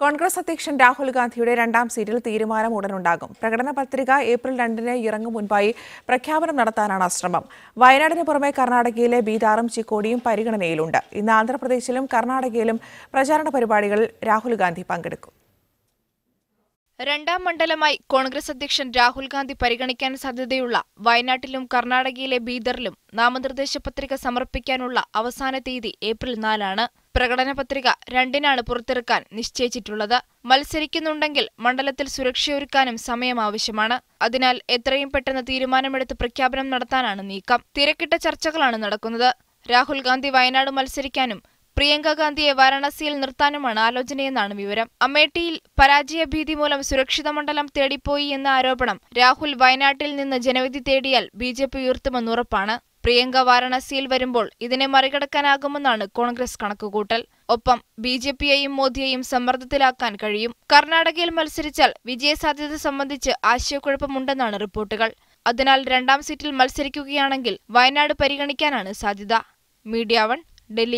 കോൺഗ്രസ് അധ്യക്ഷൻ രാഹുൽ ഗാന്ധിയുടെ രണ്ടാം സീറ്റിൽ തീരുമാനം ഉടനുണ്ടാകും. പ്രകടന പത്രിക ഏപ്രിൽ 2-ന് ഇറങ്ങും മുൻപായി പ്രഖ്യാപനം നടത്താനാണ് ശ്രമം. വയനാടിന് പുറമെ കർണാടകയിലെ ബീദാറും ചിക്കോടിയും പരിഗണനയിലുണ്ട്. ഇന്ന് ആന്ധ്രാപ്രദേശിലും കർണാടകയിലും പ്രചാരണ പരിപാടികളിൽ രാഹുൽ ഗാന്ധി പങ്കെടുക്കും. രണ്ടാം മണ്ഡലമായി കോൺഗ്രസ് അധ്യക്ഷൻ രാഹുൽ ഗാന്ധി പരിഗണിക്കാൻ സാധ്യതയുള്ള വയനാട്ടിലും കർണാടകയിലെ ബീദറിലും നാമനിർദ്ദേശ പത്രിക സമർപ്പിക്കാനുള്ള അവസാന തീയതി ഏപ്രിൽ 4-ആണ്. പ്രകടന പത്രിക 2-നാണ് പുറത്തിറക്കാൻ നിശ്ചയിച്ചിട്ടുള്ളത്. മത്സരിക്കുന്നുണ്ടെങ്കിൽ മണ്ഡലത്തിൽ സുരക്ഷയൊരുക്കാനും സമയം ആവശ്യമാണ്. അതിനാൽ എത്രയും പെട്ടെന്ന് തീരുമാനമെടുത്ത് പ്രഖ്യാപനം നടത്താനാണ് നീക്കം. തിരക്കിട്ട ചർച്ചകളാണ് നടക്കുന്നത്. രാഹുൽ ഗാന്ധി വയനാട് മത്സരിക്കാനും പ്രിയങ്ക ഗാന്ധിയെ വാരാണസിയിൽ നിർത്താനുമാണ് ആലോചനയെന്നാണ് വിവരം. അമേഠിയിൽ പരാജയ ഭീതി മൂലം സുരക്ഷിത മണ്ഡലം തേടിപ്പോയി എന്ന ആരോപണം രാഹുൽ വയനാട്ടിൽ നിന്ന് ജനവിധി തേടിയാൽ ബിജെപി ഉയർത്തുമെന്ന് ഉറപ്പാണ്. പ്രിയങ്ക വാരാണസിയിൽ വരുമ്പോൾ ഇതിനെ മറികടക്കാനാകുമെന്നാണ് കോൺഗ്രസ് കണക്കുകൂട്ടൽ. ഒപ്പം ബിജെപിയെയും മോദിയെയും സമ്മർദ്ദത്തിലാക്കാൻ കഴിയും. കർണാടകയിൽ മത്സരിച്ചാൽ വിജയസാധ്യത സംബന്ധിച്ച് ആശയക്കുഴപ്പമുണ്ടെന്നാണ് റിപ്പോർട്ടുകൾ. അതിനാൽ രണ്ടാം സീറ്റിൽ മത്സരിക്കുകയാണെങ്കിൽ വയനാട് പരിഗണിക്കാനാണ് സാധ്യത. മീഡിയ 1, ഡൽഹി.